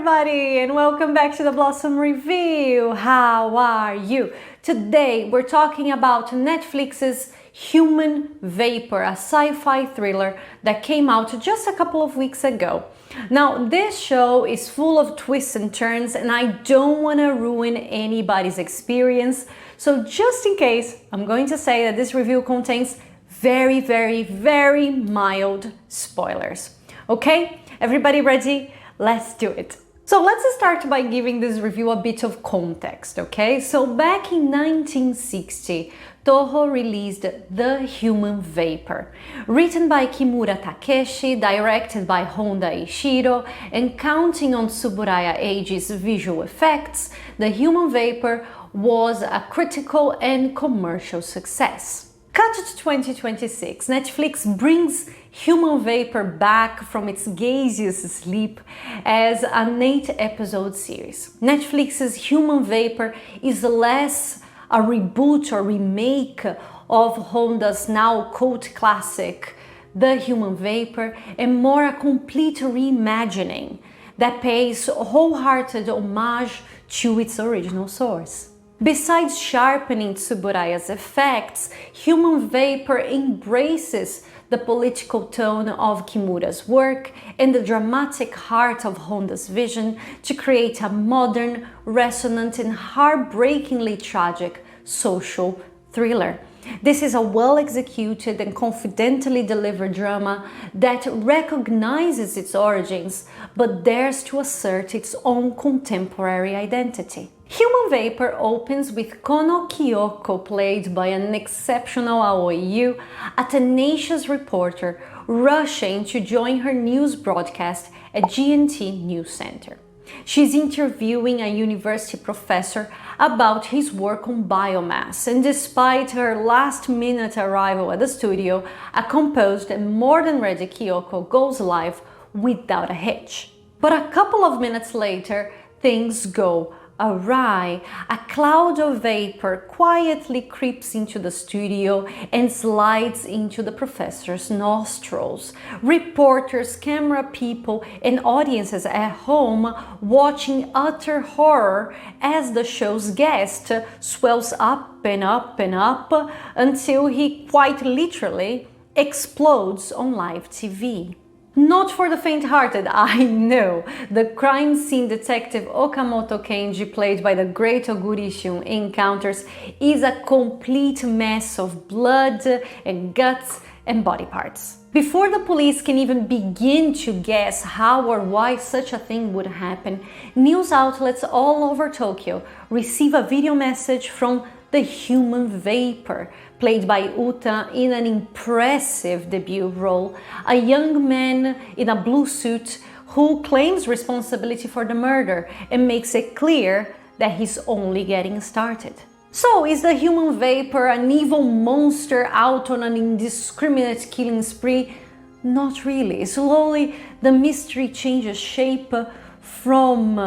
everybody, and welcome back to the Blossom Review. How are you? Today we're talking about Netflix's Human Vapor, a sci-fi thriller that came out just a couple of weeks ago. Now, this show is full of twists and turns, and I don't want to ruin anybody's experience. So just in case, I'm going to say that this review contains very mild spoilers. Okay, everybody ready? Let's do it. So let's start by giving this review a bit of context, okay? So back in 1960, Toho released The Human Vapor. Written by Kimura Takeshi, directed by Honda Ishiro, and counting on Tsuburaya Eiji's visual effects, The Human Vapor was a critical and commercial success. Cut to 2026, Netflix brings Human Vapor back from its gaseous sleep as an 8-episode series. Netflix's Human Vapor is less a reboot or remake of Honda's now cult classic, The Human Vapor, and more a complete reimagining that pays wholehearted homage to its original source. Besides sharpening Tsuburaya's effects, Human Vapor embraces the political tone of Kimura's work and the dramatic heart of Honda's vision to create a modern, resonant, and heartbreakingly tragic social thriller. This is a well-executed and confidently delivered drama that recognizes its origins but dares to assert its own contemporary identity. Human Vapor opens with Kono Kyoko, played by an exceptional Aoi Yu, a tenacious reporter rushing to join her news broadcast at GNT News Center. She's interviewing a university professor about his work on biomass, and despite her last-minute arrival at the studio, a composed and more than ready Kyoko goes live without a hitch. But a couple of minutes later, things go awry. A cloud of vapor quietly creeps into the studio and slides into the professor's nostrils. Reporters, camera people, and audiences at home watching utter horror as the show's guest swells up and up and up until he quite literally explodes on live TV. Not for the faint-hearted, I know. The crime scene detective Okamoto Kenji, played by the great Oguri Shun, encounters is a complete mess of blood and guts and body parts. Before the police can even begin to guess how or why such a thing would happen, news outlets all over Tokyo receive a video message from The Human Vapor, played by Uta in an impressive debut role, a young man in a blue suit who claims responsibility for the murder and makes it clear that he's only getting started. So, is the Human Vapor an evil monster out on an indiscriminate killing spree? Not really. Slowly, the mystery changes shape from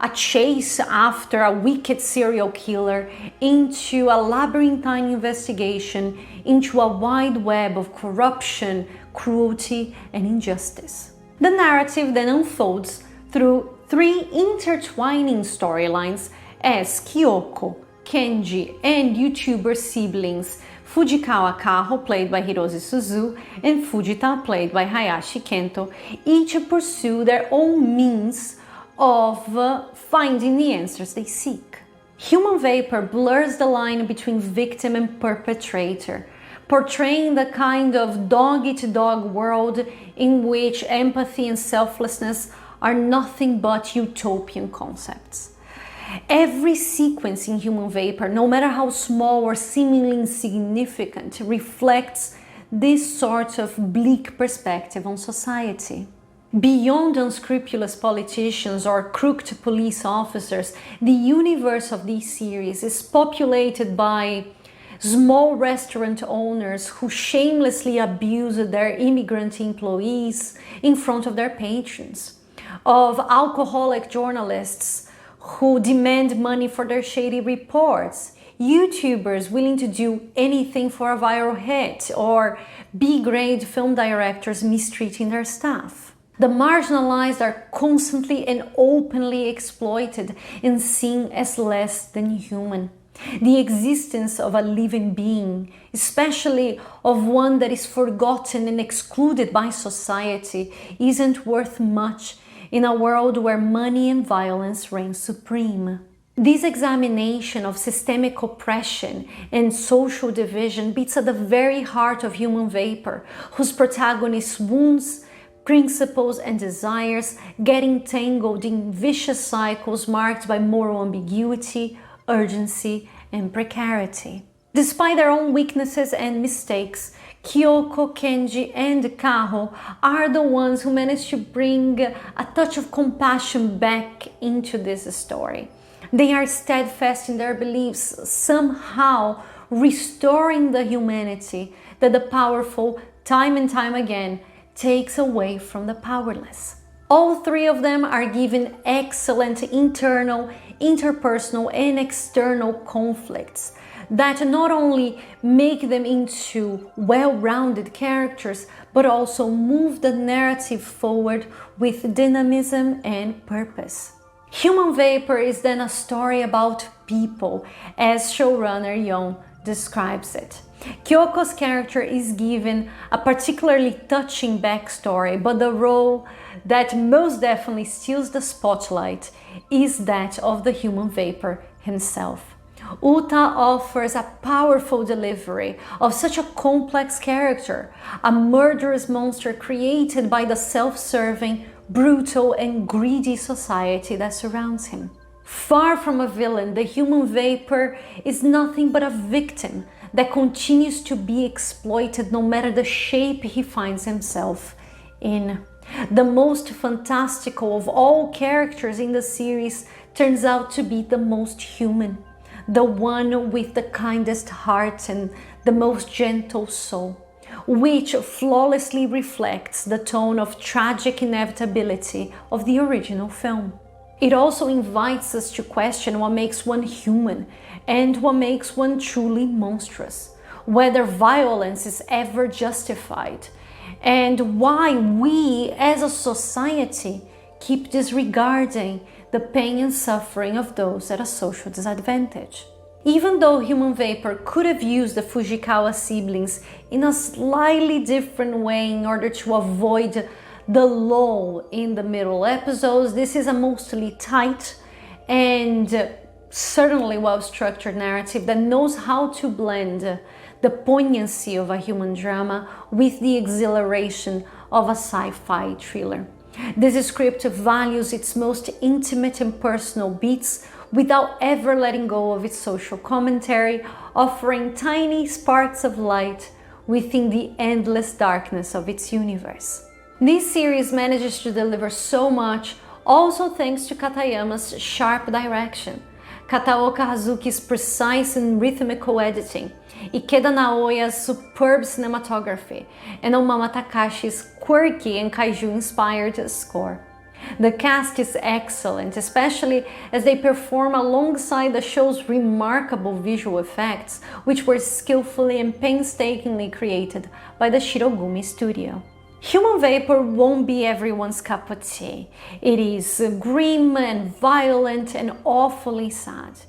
a chase after a wicked serial killer into a labyrinthine investigation into a wide web of corruption, cruelty, and injustice. The narrative then unfolds through 3 intertwining storylines as Kyoko, Kenji, and YouTuber siblings Fujikawa Kaho, played by Hiroshi Suzu, and Fujita, played by Hayashi Kento, each pursue their own means of finding the answers they seek. Human Vapor blurs the line between victim and perpetrator, portraying the kind of dog-eat-dog world in which empathy and selflessness are nothing but utopian concepts. Every sequence in Human Vapor, no matter how small or seemingly insignificant, reflects this sort of bleak perspective on society. Beyond unscrupulous politicians or crooked police officers, the universe of this series is populated by small restaurant owners who shamelessly abuse their immigrant employees in front of their patrons, of alcoholic journalists who demand money for their shady reports, YouTubers willing to do anything for a viral hit, or B-grade film directors mistreating their staff. The marginalized are constantly and openly exploited and seen as less than human. The existence of a living being, especially of one that is forgotten and excluded by society, isn't worth much in a world where money and violence reign supreme. This examination of systemic oppression and social division beats at the very heart of Human Vapor, whose protagonist's wounds, principles and desires get entangled in vicious cycles marked by moral ambiguity, urgency and precarity. Despite their own weaknesses and mistakes, Kyoko, Kenji and Kaho are the ones who manage to bring a touch of compassion back into this story. They are steadfast in their beliefs, somehow restoring the humanity that the powerful, time and time again, takes away from the powerless. All three of them are given excellent internal, interpersonal and external conflicts that not only make them into well-rounded characters, but also move the narrative forward with dynamism and purpose. Human Vapor is then a story about people, as showrunner Yon describes it. Kyoko's character is given a particularly touching backstory, but the role that most definitely steals the spotlight is that of the Human Vapor himself. Uta offers a powerful delivery of such a complex character, a murderous monster created by the self-serving, brutal and greedy society that surrounds him. Far from a villain, the Human Vapor is nothing but a victim that continues to be exploited no matter the shape he finds himself in. The most fantastical of all characters in the series turns out to be the most human, the one with the kindest heart and the most gentle soul, which flawlessly reflects the tone of tragic inevitability of the original film. It also invites us to question what makes one human and what makes one truly monstrous, whether violence is ever justified, and why we as a society keep disregarding the pain and suffering of those at a social disadvantage. Even though Human Vapor could have used the Fujikawa siblings in a slightly different way in order to avoid the lull in the middle episodes, this is a mostly tight and certainly well-structured narrative that knows how to blend the poignancy of a human drama with the exhilaration of a sci-fi thriller. This script values its most intimate and personal beats without ever letting go of its social commentary, offering tiny sparks of light within the endless darkness of its universe. This series manages to deliver so much, also thanks to Katayama's sharp direction, Kataoka Hazuki's precise and rhythmical editing, Ikeda Naoya's superb cinematography, and Omama Takashi's quirky and kaiju-inspired score. The cast is excellent, especially as they perform alongside the show's remarkable visual effects, which were skillfully and painstakingly created by the Shirogumi studio. Human Vapor won't be everyone's cup of tea. It is grim and violent and awfully sad.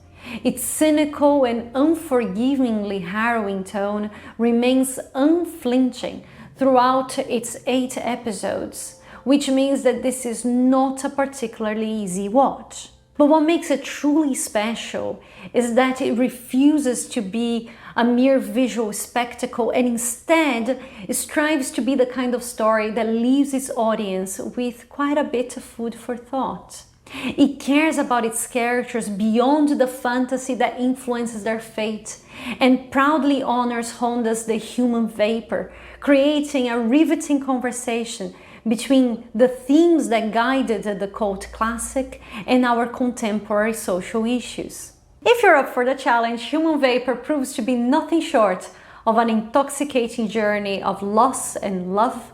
Its cynical and unforgivingly harrowing tone remains unflinching throughout its 8 episodes, which means that this is not a particularly easy watch. But what makes it truly special is that it refuses to be a mere visual spectacle and instead strives to be the kind of story that leaves its audience with quite a bit of food for thought. It cares about its characters beyond the fantasy that influences their fate and proudly honors Honda's The Human Vapor, creating a riveting conversation between the themes that guided the cult classic and our contemporary social issues. If you're up for the challenge, Human Vapor proves to be nothing short of an intoxicating journey of loss and love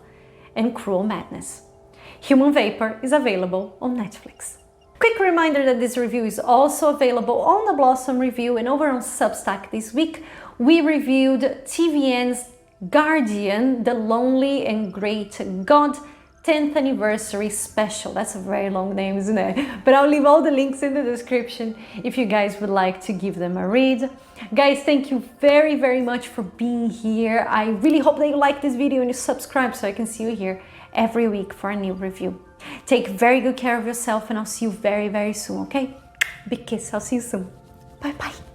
and cruel madness. Human Vapor is available on Netflix. Quick reminder that this review is also available on the Blossom Review, and over on Substack this week we reviewed TVN's Guardian, the Lonely and Great God, 10th anniversary special. That's a very long name, isn't it? But I'll leave all the links in the description if you guys would like to give them a read. Guys, thank you very, very much for being here. I really hope that you like this video and you subscribe so I can see you here every week for a new review. Take very good care of yourself and I'll see you very, very soon, okay? Big kiss. I'll see you soon. Bye bye.